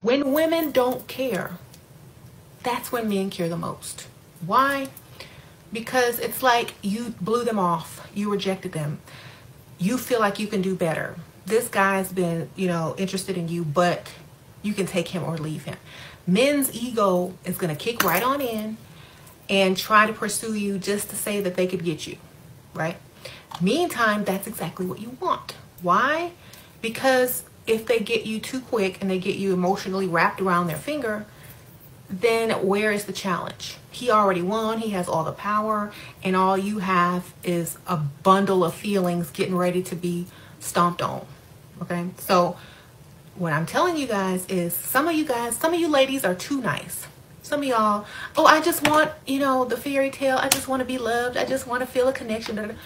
When women don't care, that's when men care the most. Why? Because it's like you blew them off. You rejected them. You feel like you can do better. This guy's been, interested in you, but you can take him or leave him. Men's ego is going to kick right on in and try to pursue you just to say that they could get you, right? Meantime, that's exactly what you want. Why? Because if they get you too quick and they get you emotionally wrapped around their finger, then where is the challenge? He already won. He has all the power, and all you have is a bundle of feelings getting ready to be stomped on. Okay? So what I'm telling you guys is some of you ladies are too nice. Some of y'all, oh, I just want, the fairy tale. I just want to be loved. I just want to feel a connection.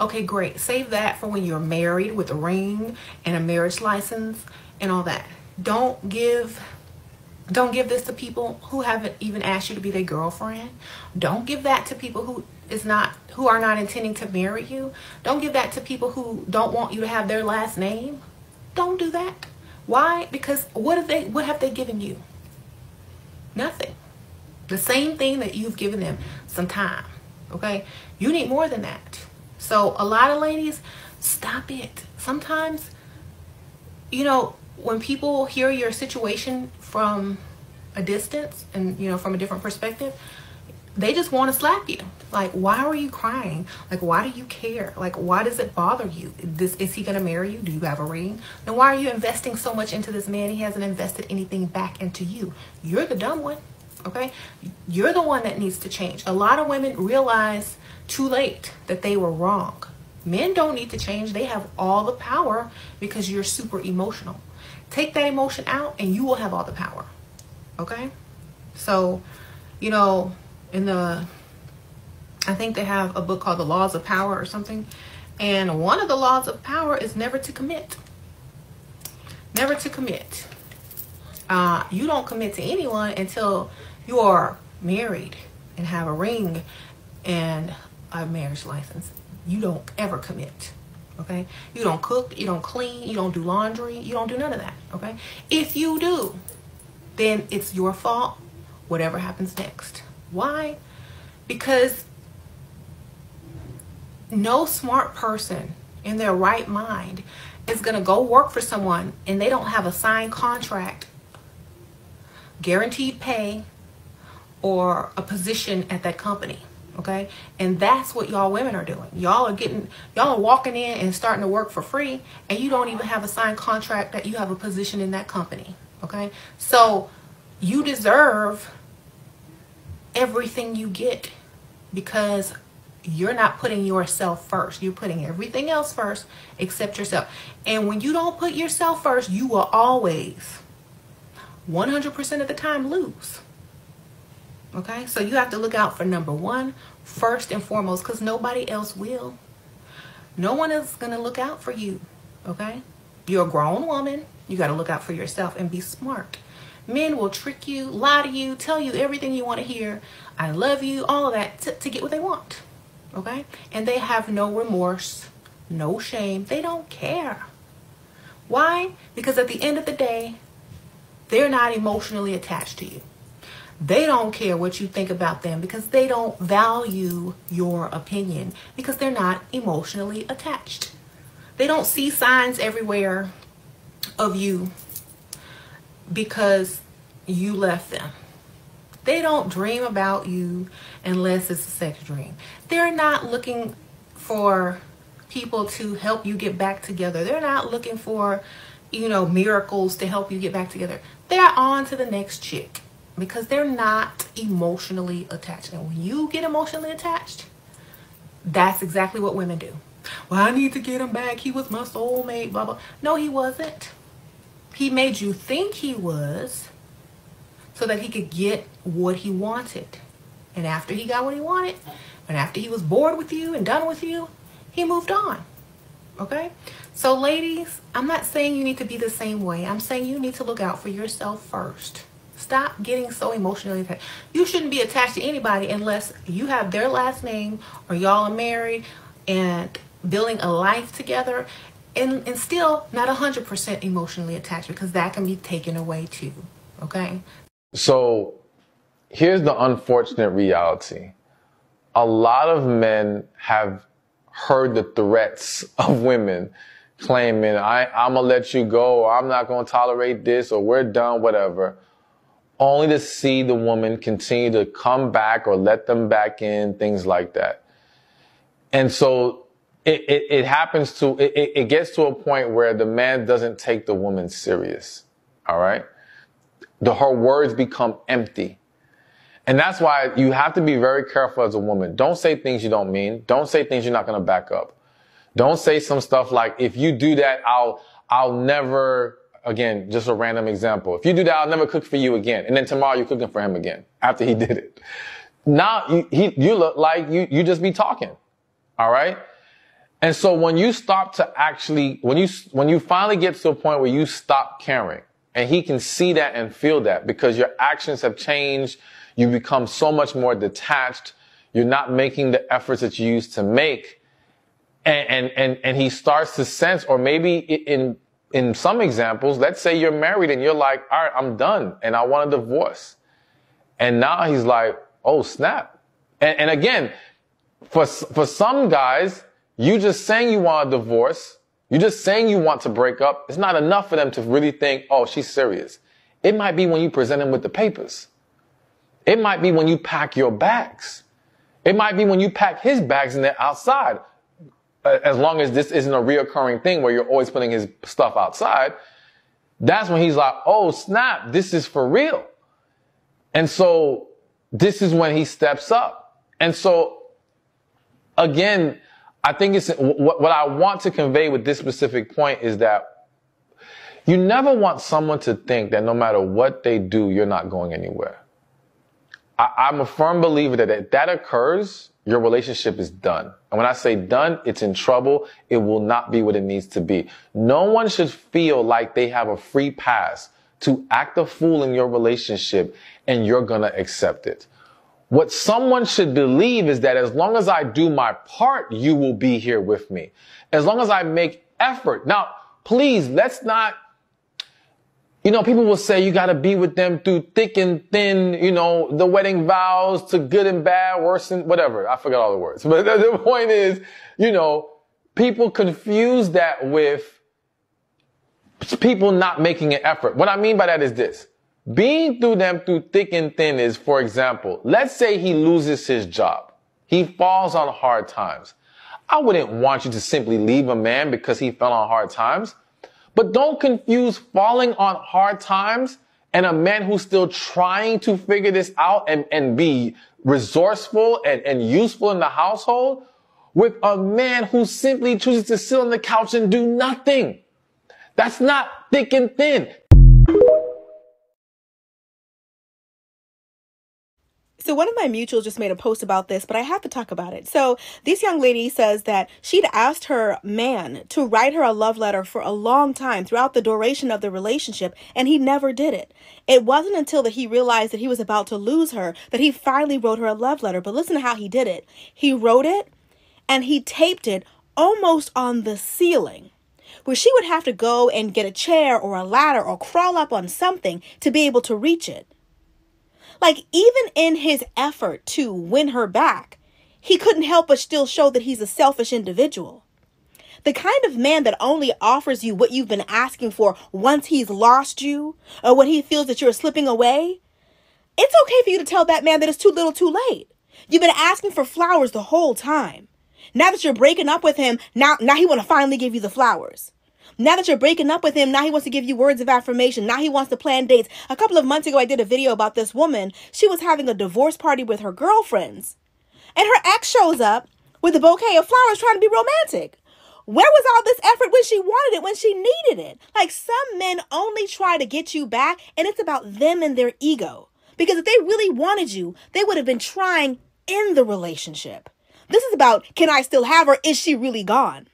Okay, great. Save that for when you're married with a ring and a marriage license and all that. Don't give this to people who haven't even asked you to be their girlfriend. Don't give that to people who are not intending to marry you. Don't give that to people who don't want you to have their last name. Don't do that. Why? Because what have they given you? Nothing. The same thing that you've given them, some time. Okay? You need more than that. So a lot of ladies, stop it. Sometimes, when people hear your situation from a distance and, from a different perspective, they just want to slap you. Like, why are you crying? Like, why do you care? Like, why does it bother you? Is he going to marry you? Do you have a ring? Then why are you investing so much into this man? He hasn't invested anything back into you. You're the dumb one. Okay? You're the one that needs to change. A lot of women realize too late that they were wrong. Men don't need to change. They have all the power because you're super emotional. Take that emotion out and you will have all the power. Okay? So, I think they have a book called The Laws of Power or something. And one of the laws of power is never to commit. Never to commit. You don't commit to anyone until you are married and have a ring and a marriage license. You don't ever commit. Okay? You don't cook, you don't clean, you don't do laundry, you don't do none of that. Okay? If you do, then it's your fault, whatever happens next. Why? Because no smart person in their right mind is going to go work for someone and they don't have a signed contract, guaranteed pay, or a position at that company. Okay? And that's what y'all women are doing. Y'all are walking in and starting to work for free, and you don't even have a signed contract that you have a position in that company. Okay? So you deserve everything you get because you're not putting yourself first. You're putting everything else first except yourself. And when you don't put yourself first, you will always, 100% of the time, lose. Okay? So you have to look out for number one, first and foremost, because nobody else will. No one is going to look out for you. Okay? You're a grown woman. You got to look out for yourself and be smart. Men will trick you, lie to you, tell you everything you want to hear. I love you, all of that to get what they want. Okay? And they have no remorse, no shame. They don't care. Why? Because at the end of the day, they're not emotionally attached to you. They don't care what you think about them because they don't value your opinion because they're not emotionally attached. They don't see signs everywhere of you because you left them. They don't dream about you unless it's a sex dream. They're not looking for people to help you get back together. They're not looking for, miracles to help you get back together. They're on to the next chick because they're not emotionally attached. And when you get emotionally attached, that's exactly what women do. Well, I need to get him back. He was my soulmate, blah, blah. No, he wasn't. He made you think he was so that he could get what he wanted. And after he got what he wanted, and after he was bored with you and done with you, he moved on. Okay? So ladies, I'm not saying you need to be the same way. I'm saying you need to look out for yourself first. Stop getting so emotionally attached. You shouldn't be attached to anybody unless you have their last name or y'all are married and building a life together, and still not 100% emotionally attached because that can be taken away too. Okay? So here's the unfortunate reality. A lot of men have heard the threats of women claiming, I'm going to let you go, or I'm not going to tolerate this, or we're done, whatever, only to see the woman continue to come back or let them back in, things like that. And so it happens to, it gets to a point where the man doesn't take the woman serious. All right? Her words become empty. And that's why you have to be very careful as a woman. Don't say things you don't mean. Don't say things you're not going to back up. Don't say some stuff like, if you do that, I'll never, again, just a random example. If you do that, I'll never cook for you again. And then tomorrow you're cooking for him again after he did it. Now you look like you just be talking. All right. And so when you stop to actually, when you finally get to a point where you stop caring, and he can see that and feel that because your actions have changed, you become so much more detached, you're not making the efforts that you used to make, and he starts to sense, or maybe in some examples, let's say you're married and you're like, all right, I'm done and I want a divorce. And now he's like, oh snap. And again, for some guys, you just saying you want a divorce, you just saying you want to break up, it's not enough for them to really think, oh, she's serious. It might be when you present him with the papers. It might be when you pack your bags. It might be when you pack his bags and they're outside. As long as this isn't a reoccurring thing where you're always putting his stuff outside, that's when he's like, oh, snap, this is for real. And so this is when he steps up. And so, again, I think it's what I want to convey with this specific point is that you never want someone to think that no matter what they do, you're not going anywhere. I'm a firm believer that if that occurs, your relationship is done. And when I say done, it's in trouble. It will not be what it needs to be. No one should feel like they have a free pass to act a fool in your relationship and you're going to accept it. What someone should believe is that as long as I do my part, you will be here with me. As long as I make effort. Now, please, let's not, people will say you got to be with them through thick and thin, the wedding vows to good and bad, worse and whatever. I forgot all the words. But the point is, people confuse that with people not making an effort. What I mean by that is this. Being through them through thick and thin is, for example, let's say he loses his job. He falls on hard times. I wouldn't want you to simply leave a man because he fell on hard times. But don't confuse falling on hard times and a man who's still trying to figure this out and be resourceful and useful in the household with a man who simply chooses to sit on the couch and do nothing. That's not thick and thin. So one of my mutuals just made a post about this, but I have to talk about it. So this young lady says that she'd asked her man to write her a love letter for a long time throughout the duration of the relationship, and he never did it. It wasn't until that he realized that he was about to lose her that he finally wrote her a love letter. But listen to how he did it. He wrote it and he taped it almost on the ceiling, where she would have to go and get a chair or a ladder or crawl up on something to be able to reach it. Like, even in his effort to win her back, he couldn't help but still show that he's a selfish individual. The kind of man that only offers you what you've been asking for once he's lost you, or when he feels that you're slipping away. It's okay for you to tell that man that it's too little too late. You've been asking for flowers the whole time. Now that you're breaking up with him, now he want to finally give you the flowers. Now that you're breaking up with him, now he wants to give you words of affirmation. Now he wants to plan dates. A couple of months ago, I did a video about this woman. She was having a divorce party with her girlfriends. And her ex shows up with a bouquet of flowers trying to be romantic. Where was all this effort when she wanted it, when she needed it? Like, some men only try to get you back, and it's about them and their ego. Because if they really wanted you, they would have been trying in the relationship. This is about, can I still have her? Is she really gone?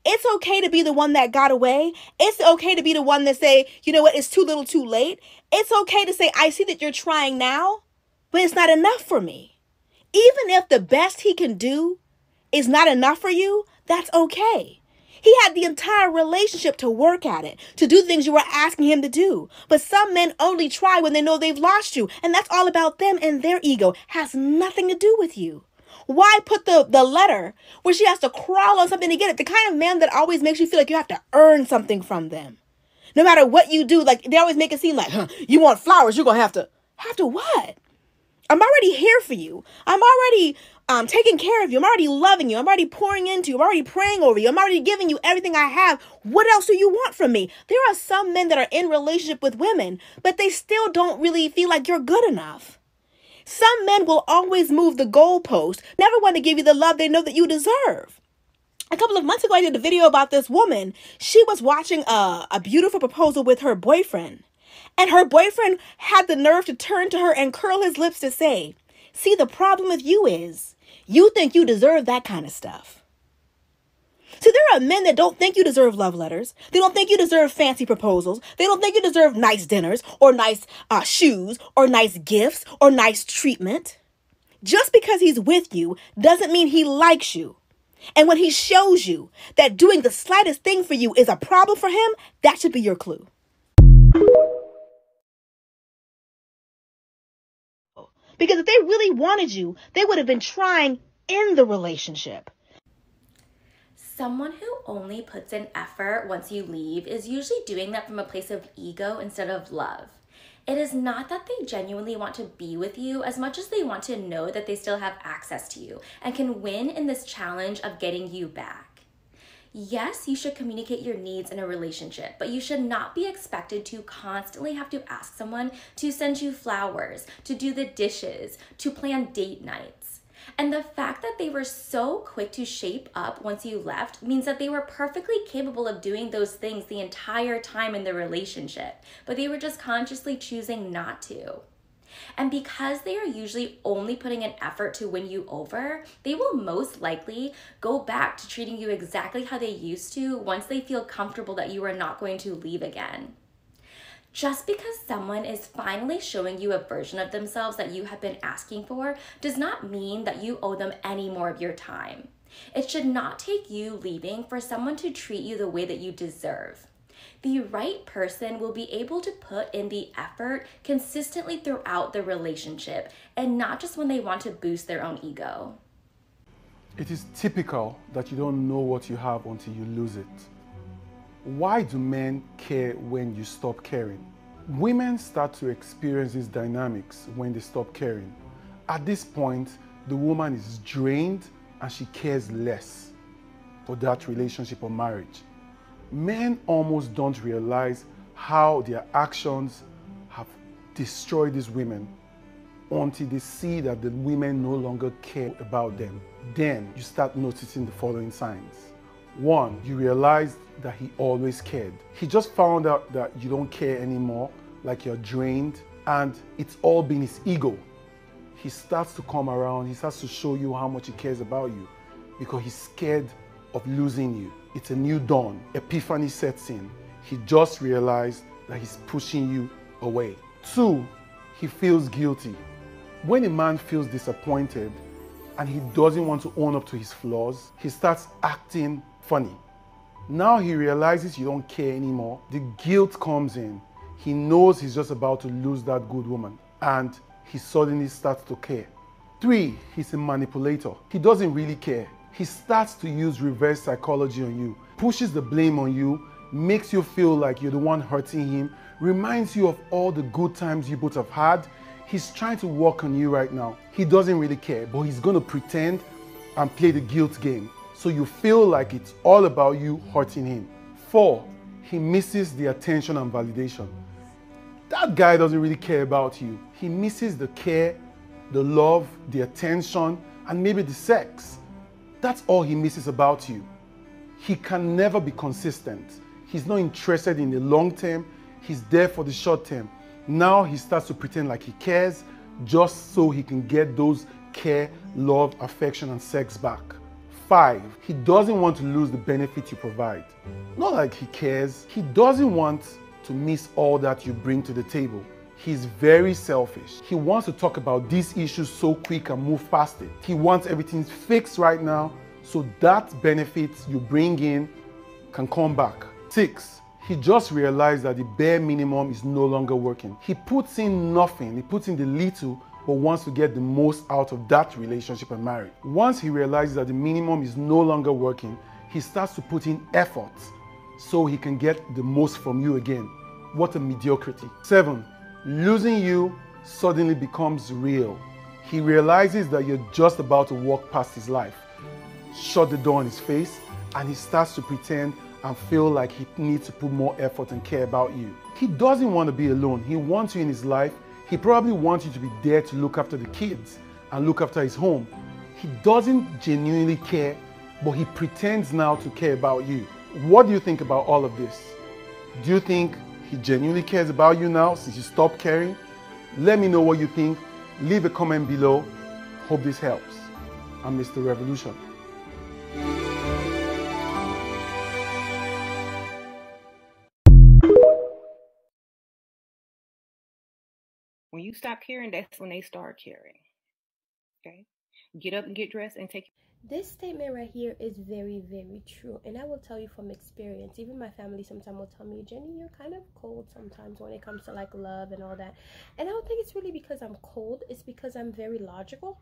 It's okay to be the one that got away. It's okay to be the one that say, you know what, it's too little too late. It's okay to say, I see that you're trying now, but it's not enough for me. Even if the best he can do is not enough for you, that's okay. He had the entire relationship to work at it, to do things you were asking him to do. But some men only try when they know they've lost you, and that's all about them and their ego. Has nothing to do with you. Why put the letter where she has to crawl on something to get it? The kind of man that always makes you feel like you have to earn something from them. No matter what you do, like they always make it seem like, you want flowers, you're going to have to. Have to what? I'm already here for you. I'm already taking care of you. I'm already loving you. I'm already pouring into you. I'm already praying over you. I'm already giving you everything I have. What else do you want from me? There are some men that are in relationship with women, but they still don't really feel like you're good enough. Some men will always move the goalpost, never want to give you the love they know that you deserve. A couple of months ago, I did a video about this woman. She was watching a beautiful proposal with her boyfriend. And her boyfriend had the nerve to turn to her and curl his lips to say, see, the problem with you is you think you deserve that kind of stuff. So there are men that don't think you deserve love letters. They don't think you deserve fancy proposals. They don't think you deserve nice dinners or nice shoes or nice gifts or nice treatment. Just because he's with you doesn't mean he likes you. And when he shows you that doing the slightest thing for you is a problem for him, that should be your clue. Because if they really wanted you, they would have been trying in the relationship. Someone who only puts in effort once you leave is usually doing that from a place of ego instead of love. It is not that they genuinely want to be with you as much as they want to know that they still have access to you and can win in this challenge of getting you back. Yes, you should communicate your needs in a relationship, but you should not be expected to constantly have to ask someone to send you flowers, to do the dishes, to plan date nights. And the fact that they were so quick to shape up once you left means that they were perfectly capable of doing those things the entire time in the relationship, but they were just consciously choosing not to. And because they are usually only putting an effort to win you over, they will most likely go back to treating you exactly how they used to once they feel comfortable that you are not going to leave again. Just because someone is finally showing you a version of themselves that you have been asking for does not mean that you owe them any more of your time. It should not take you leaving for someone to treat you the way that you deserve. The right person will be able to put in the effort consistently throughout the relationship and not just when they want to boost their own ego. It is typical that you don't know what you have until you lose it. Why do men care when you stop caring? Women start to experience these dynamics when they stop caring. At this point, the woman is drained and she cares less for that relationship or marriage. Men almost don't realize how their actions have destroyed these women until they see that the women no longer care about them. Then you start noticing the following signs. 1, you realize that he always cared. He just found out that you don't care anymore, like you're drained, and it's all been his ego. He starts to come around, he starts to show you how much he cares about you because he's scared of losing you. It's a new dawn. Epiphany sets in. He just realized that he's pushing you away. 2, he feels guilty. When a man feels disappointed and he doesn't want to own up to his flaws, he starts acting funny. Now he realizes you don't care anymore. The guilt comes in. He knows he's just about to lose that good woman and he suddenly starts to care. 3, he's a manipulator. He doesn't really care. He starts to use reverse psychology on you, pushes the blame on you, makes you feel like you're the one hurting him, reminds you of all the good times you both have had. He's trying to work on you right now. He doesn't really care, but he's going to pretend and play the guilt game. So you feel like it's all about you hurting him. 4, he misses the attention and validation. That guy doesn't really care about you. He misses the care, the love, the attention, and maybe the sex. That's all he misses about you. He can never be consistent. He's not interested in the long term. He's there for the short term. Now he starts to pretend like he cares just so he can get those care, love, affection, and sex back. 5, he doesn't want to lose the benefit you provide. Not like he cares. He doesn't want to miss all that you bring to the table. He's very selfish. He wants to talk about these issues so quick and move past it. He wants everything fixed right now, so that benefit you bring in can come back. 6, he just realized that the bare minimum is no longer working. He puts in nothing, he puts in the little, but wants to get the most out of that relationship and marriage. Once he realizes that the minimum is no longer working, he starts to put in effort so he can get the most from you again. What a mediocrity. 7, losing you suddenly becomes real. He realizes that you're just about to walk past his life, shut the door on his face, and he starts to pretend and feel like he needs to put more effort and care about you. He doesn't want to be alone. He wants you in his life. He probably wants you to be there to look after the kids and look after his home. He doesn't genuinely care, but he pretends now to care about you. What do you think about all of this? Do you think he genuinely cares about you now since you stopped caring? Let me know what you think. Leave a comment below. Hope this helps. I'm Mr. Revolution. When you stop caring, that's when they start caring. Okay? Get up and get dressed and take. This statement right here is very, very true. And I will tell you from experience. Even my family sometimes will tell me, Jenny, you're kind of cold sometimes when it comes to like love and all that. And I don't think it's really because I'm cold. It's because I'm very logical.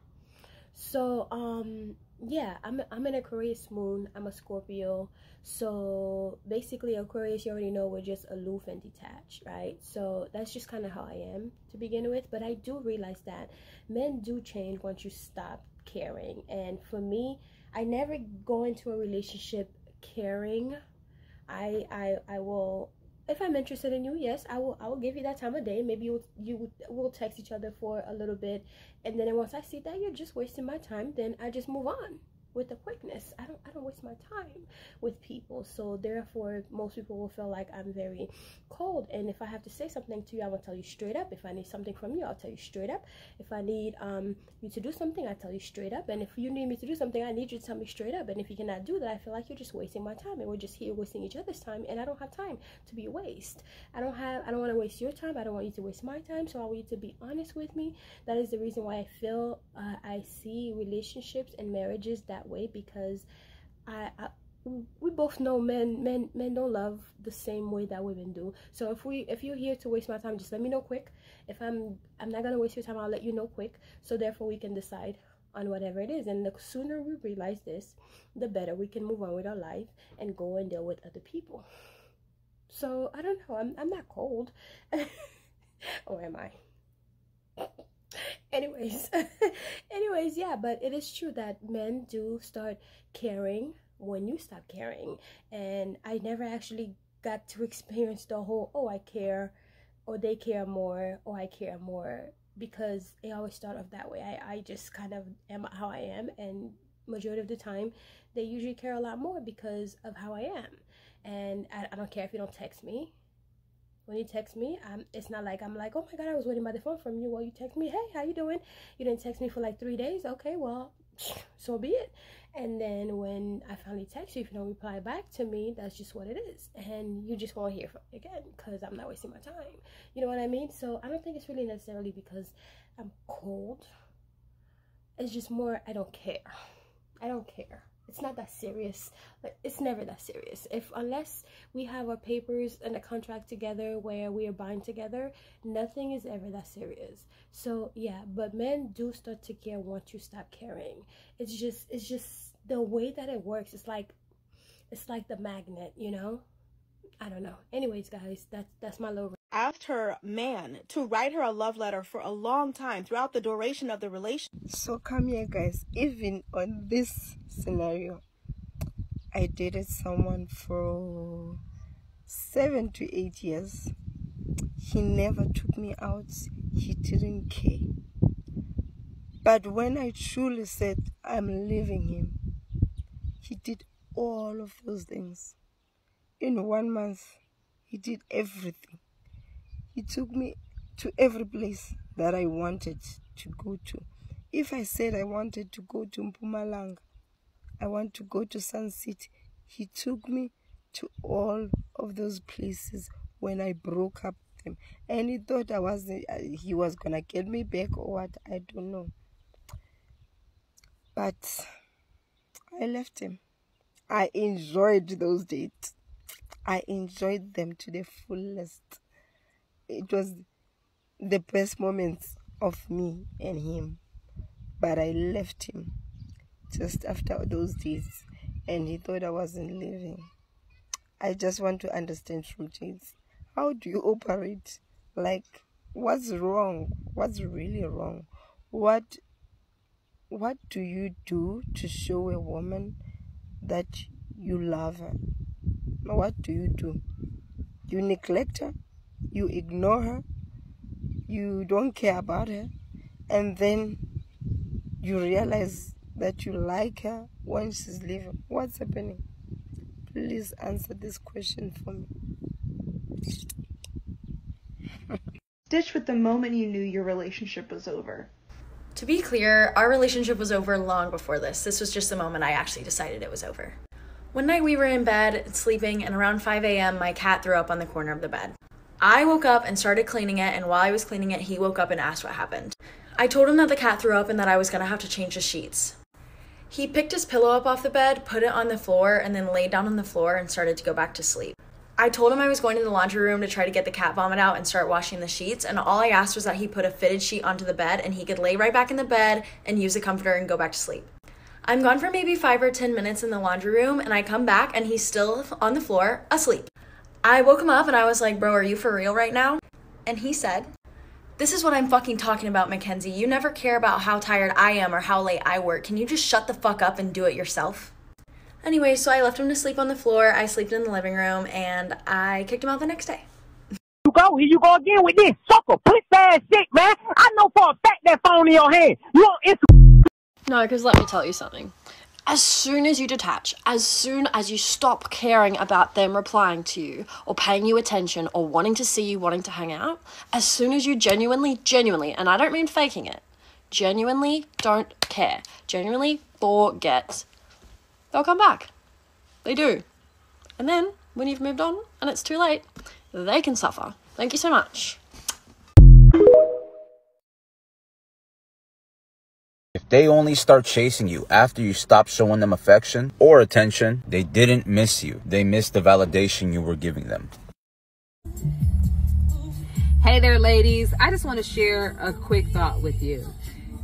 So, yeah, I'm an Aquarius moon. I'm a Scorpio. So basically Aquarius, you already know, we're just aloof and detached, right? So that's just kind of how I am to begin with. But I do realize that men do change once you stop caring. And for me, I never go into a relationship caring. I will, if I'm interested in you, yes, I will give you that time of day. Maybe you will text each other for a little bit, and then once I see that you're just wasting my time, then I just move on with the quickness. I don't waste my time with people. So therefore most people will feel like I'm very cold, and if I have to say something to you, I will tell you straight up. If I need something from you, I'll tell you straight up. If I need you to do something, I tell you straight up. And if you need me to do something, I need you to tell me straight up. And if you cannot do that, I feel like you're just wasting my time, and we're just here wasting each other's time, and I don't have time to be a waste. I don't want to waste your time. I don't want you to waste my time. So I want you to be honest with me. That is the reason why I feel I see relationships and marriages that way, because we both know men don't love the same way that women do. So if you're here to waste my time, just let me know quick. If I'm not gonna waste your time, I'll let you know quick, so therefore we can decide on whatever it is. And the sooner we realize this, the better we can move on with our life and go and deal with other people. So I don't know, I'm not cold. Or am I? Anyways, yeah, but it is true that men do start caring when you stop caring. And I never actually got to experience the whole, oh, I care, or they care more, or I care more, because they always start off that way. I just kind of am how I am, and majority of the time they usually care a lot more because of how I am. And I don't care if you don't text me. When you text me, it's not like I'm like, oh my God, I was waiting by the phone from you. Well, you text me, hey, how you doing? You didn't text me for like 3 days. Okay, well, so be it. And then when I finally text you, if you don't reply back to me, that's just what it is. And you just won't hear from me again, because I'm not wasting my time. You know what I mean? So I don't think it's really necessarily because I'm cold. It's just more, I don't care. I don't care. It's not that serious. Like, it's never that serious. Unless we have our papers and a contract together where we are bound together, nothing is ever that serious. So yeah, but men do start to care once you stop caring. It's just the way that it works. It's like the magnet, you know? I don't know. Anyways, guys, that's my little. Asked her man to write her a love letter for a long time throughout the duration of the relationship. So come here, guys. Even on this scenario, I dated someone for 7 to 8 years. He never took me out. He didn't care. But when I truly said I'm leaving him, he did all of those things. In 1 month, he did everything. He took me to every place that I wanted to go to. If I said I wanted to go to Mpumalanga, I want to go to Sun City, he took me to all of those places when I broke up with him. And he thought he was going to get me back or what, I don't know. But I left him. I enjoyed those dates. I enjoyed them to the fullest. It was the best moments of me and him. But I left him just after those days, and he thought I wasn't leaving. I just want to understand from Jades, how do you operate? Like, what's wrong? What's really wrong? What do you do to show a woman that you love her? What do? You neglect her, you ignore her, you don't care about her, and then you realize that you like her when she's leaving. What's happening? Please answer this question for me. Ditch with the moment you knew your relationship was over. To be clear, our relationship was over long before this. This was just the moment I actually decided it was over. One night we were in bed, sleeping, and around 5 a.m. my cat threw up on the corner of the bed. I woke up and started cleaning it, and while I was cleaning it, he woke up and asked what happened. I told him that the cat threw up and that I was gonna have to change the sheets. He picked his pillow up off the bed, put it on the floor, and then laid down on the floor and started to go back to sleep. I told him I was going to the laundry room to try to get the cat vomit out and start washing the sheets, and all I asked was that he put a fitted sheet onto the bed and he could lay right back in the bed and use a comforter and go back to sleep. I'm gone for maybe 5 or 10 minutes in the laundry room, and I come back and he's still on the floor, asleep. I woke him up and I was like, bro, are you for real right now? And he said, this is what I'm fucking talking about, Mackenzie. You never care about how tired I am or how late I work. Can you just shut the fuck up and do it yourself? Anyway, so I left him to sleep on the floor, I slept in the living room, and I kicked him out the next day. Here you go again with this sucker, puss ass shit, man. I know for a fact that phone in your hand. You on Instagram? No, because let me tell you something. As soon as you detach, as soon as you stop caring about them replying to you or paying you attention or wanting to see you, wanting to hang out, as soon as you genuinely, and I don't mean faking it, genuinely don't care, genuinely forget, they'll come back. They do. And then, when you've moved on and it's too late, they can suffer. Thank you so much. If they only start chasing you after you stop showing them affection or attention, they didn't miss you. They missed the validation you were giving them. Hey there, ladies. I just want to share a quick thought with you.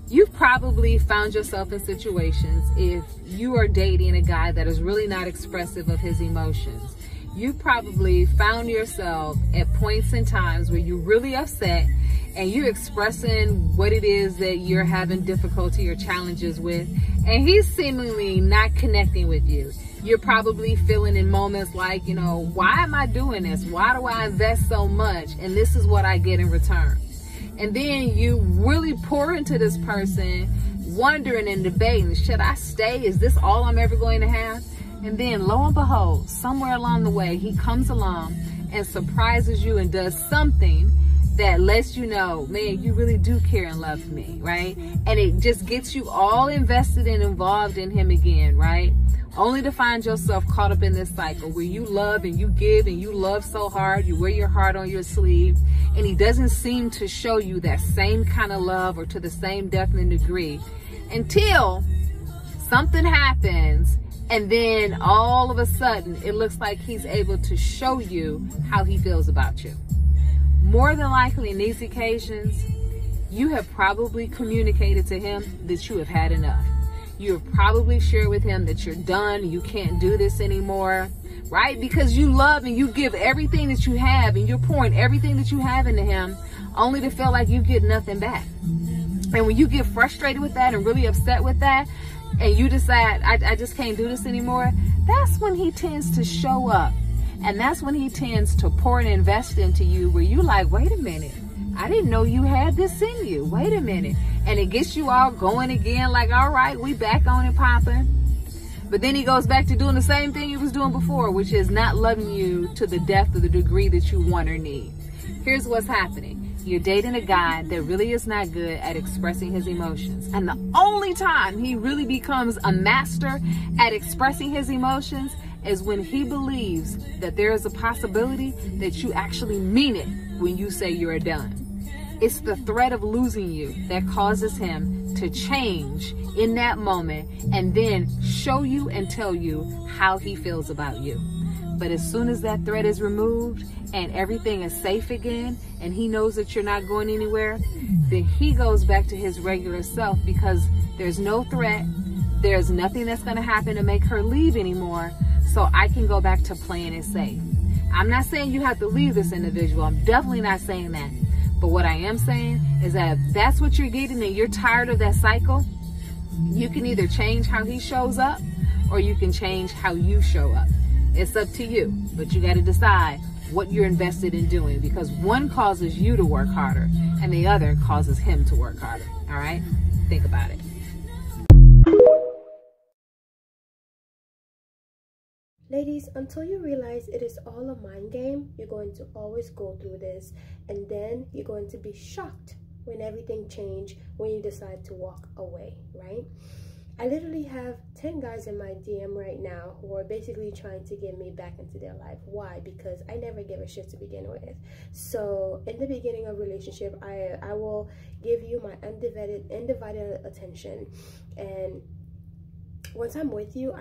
You've probably found yourself in situations if you are dating a guy that is really not expressive of his emotions. You probably found yourself at points in times where you're really upset and you're expressing what it is that you're having difficulty or challenges with, and he's seemingly not connecting with you. You're probably feeling in moments like, you know, why am I doing this? Why do I invest so much? And this is what I get in return. And then you really pour into this person, wondering and debating, should I stay? Is this all I'm ever going to have? And then lo and behold, somewhere along the way, he comes along and surprises you and does something that lets you know, man, you really do care and love me, right? And it just gets you all invested and involved in him again, right? Only to find yourself caught up in this cycle where you love and you give and you love so hard, you wear your heart on your sleeve, and he doesn't seem to show you that same kind of love or to the same depth and degree until something happens, and then all of a sudden it looks like he's able to show you how he feels about you. More than likely in these occasions, you have probably communicated to him that you have had enough. You have probably shared with him that you're done, you can't do this anymore, right? Because you love and you give everything that you have and you're pouring everything that you have into him only to feel like you get nothing back. And when you get frustrated with that and really upset with that and you decide, I just can't do this anymore, that's when he tends to show up. And that's when he tends to pour and invest into you where you like, wait a minute, I didn't know you had this in you. Wait a minute. And it gets you all going again like, all right, we back on and popping. But then he goes back to doing the same thing he was doing before, which is not loving you to the depth or the degree that you want or need. Here's what's happening. You're dating a guy that really is not good at expressing his emotions. And the only time he really becomes a master at expressing his emotions is when he believes that there is a possibility that you actually mean it when you say you're done. It's the threat of losing you that causes him to change in that moment and then show you and tell you how he feels about you. But as soon as that threat is removed and everything is safe again, and he knows that you're not going anywhere, then he goes back to his regular self, because there's no threat. There's nothing that's going to happen to make her leave anymore. So I can go back to playing it safe. I'm not saying you have to leave this individual. I'm definitely not saying that. But what I am saying is that if that's what you're getting and you're tired of that cycle, you can either change how he shows up or you can change how you show up. It's up to you, but you got to decide what you're invested in doing, because one causes you to work harder and the other causes him to work harder. All right? Think about it. Ladies, until you realize it is all a mind game, you're going to always go through this, and then you're going to be shocked when everything changes, when you decide to walk away, right? I literally have 10 guys in my DM right now who are basically trying to get me back into their life. Why? Because I never gave a shit to begin with. So in the beginning of a relationship, I will give you my undivided attention, and once I'm with you,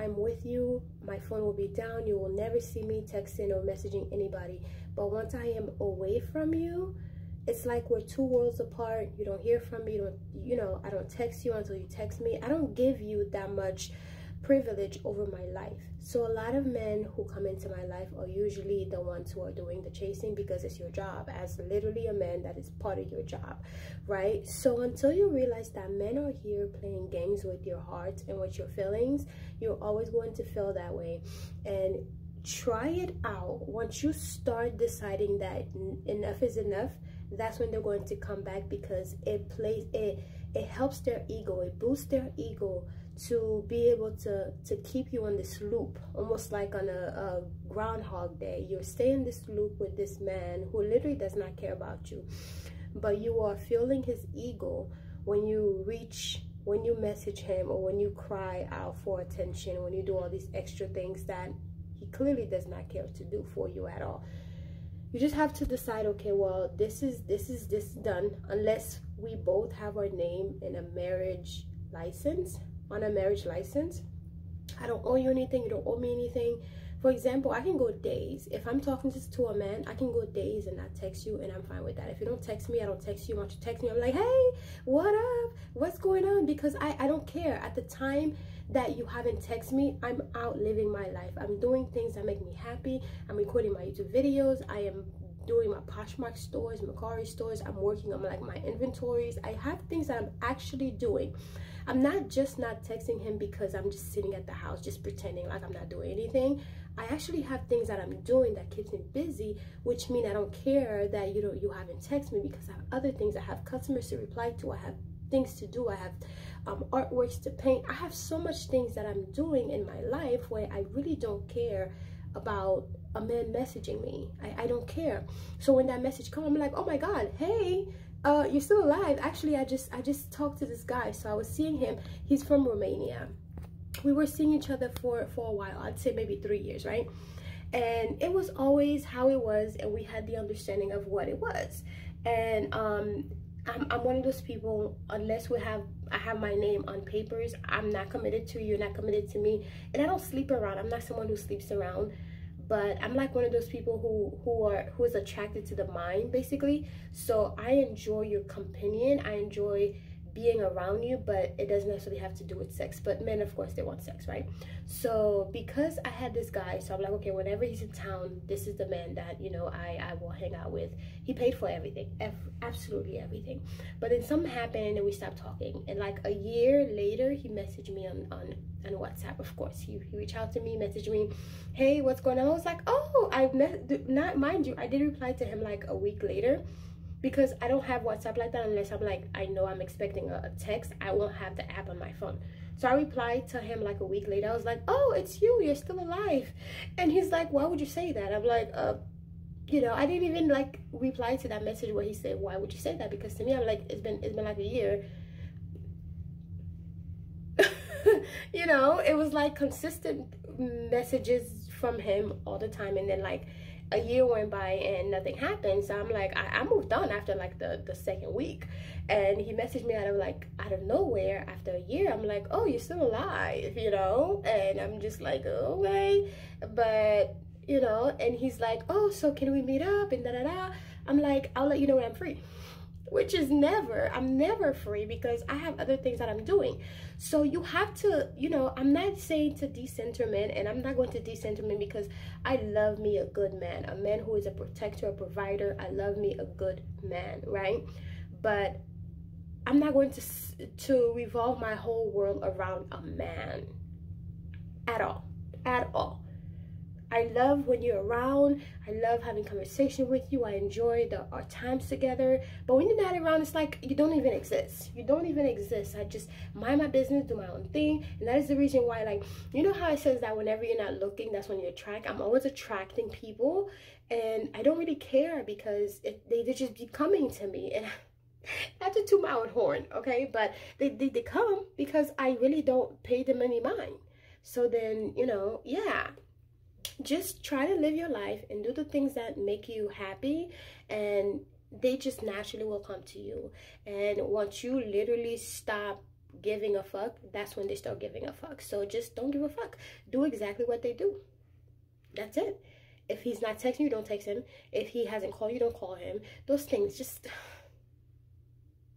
my phone will be down. You will never see me texting or messaging anybody. But once I am away from you, it's like we're two worlds apart. You don't hear from me. I don't text you until you text me. I don't give you that much privilege over my life. So a lot of men who come into my life are usually the ones who are doing the chasing, because it's your job. As literally a man, that is part of your job, right? So until you realize that men are here playing games with your heart and with your feelings, you're always going to feel that way. And try it out. Once you start deciding that enough is enough, that's when they're going to come back, because it helps their ego, it boosts their ego to be able to keep you on this loop, almost like on a Groundhog Day. You're staying in this loop with this man who literally does not care about you, but you are fueling his ego when you message him, or when you cry out for attention, when you do all these extra things that he clearly does not care to do for you at all. You just have to decide, okay, well, this is done, unless we both have our name in a marriage license. On a marriage license, I don't owe you anything, you don't owe me anything. For example, I can go days. If I'm talking to a man, I can go days and not text you, and I'm fine with that. If you don't text me, I don't text you. Once you text me, I'm like, hey, what up? What's going on? Because I don't care. At the time that you haven't texted me, I'm out living my life. I'm doing things that make me happy. I'm recording my YouTube videos. I am doing my Poshmark stores, Macari stores. I'm working on my inventories. I have things that I'm actually doing. I'm not just not texting him because I'm just sitting at the house just pretending like I'm not doing anything. I actually have things that I'm doing that keeps me busy, which means I don't care that you haven't texted me, because I have other things. I have customers to reply to. I have things to do. I have artworks to paint. I have so much things that I'm doing in my life where I really don't care about a man messaging me. I don't care. So when that message comes, I'm like, oh my God, hey, you're still alive. Actually, I just talked to this guy. So I was seeing him. He's from Romania. We were seeing each other for a while. I'd say maybe 3 years, right? And it was always how it was, and we had the understanding of what it was. And I'm one of those people, unless I have my name on papers, I'm not committed to you, you're not committed to me. And I don't sleep around. I'm not someone who sleeps around. But I'm like one of those people who is attracted to the mind, basically. So I enjoy your companion. I enjoy being around you, but it doesn't necessarily have to do with sex. But men, of course, they want sex, right? So because I had this guy, so I'm like, okay, whenever he's in town, this is the man that, I will hang out with. He paid for everything, absolutely everything. But then something happened and we stopped talking. And like a year later, he messaged me on WhatsApp. Of course, he reached out to me, messaged me, hey, what's going on? I was like, oh, mind you, I did reply to him like a week later, because I don't have WhatsApp like that unless I'm like, I know I'm expecting a text. I won't have the app on my phone. So I replied to him like a week later. I was like, oh, it's you, you're still alive. And he's like, why would you say that? I'm like, I didn't even like reply to that message where he said, why would you say that? Because to me, I'm like, it's been like a year. It was like consistent messages from him all the time, and then like a year went by and nothing happened. So I'm like, I moved on after like the second week, and he messaged me out of nowhere after a year. I'm like, oh, you're still alive, and I'm just like, okay. But you know, and he's like, oh, so can we meet up and da-da-da. I'm like, I'll let you know when I'm free. Which is never, I'm never free because I have other things that I'm doing. So you have to, you know, I'm not saying to decenter men, and I'm not going to decenter men because I love me a good man, a man who is a protector, a provider. I love me a good man, right? But I'm not going to revolve my whole world around a man at all, at all. I love when you're around. I love having conversation with you. I enjoy our times together. But when you're not around, it's like you don't even exist. You don't even exist. I just mind my business, do my own thing. And that is the reason why, like, you know how it says that whenever you're not looking, that's when you attract. I'm always attracting people. And I don't really care because they just be coming to me. And not to toot my own horn, okay? But they come because I really don't pay them any mind. So then, you know, yeah. Just try to live your life and do the things that make you happy, and they just naturally will come to you. And once you literally stop giving a fuck, that's when they start giving a fuck. So just don't give a fuck. Do exactly what they do. That's it. If he's not texting you, don't text him. If he hasn't called you, don't call him. Those things, just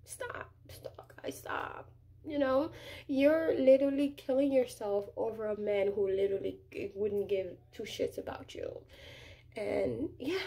stop, guys, stop. You know, you're literally killing yourself over a man who literally wouldn't give two shits about you. And yeah,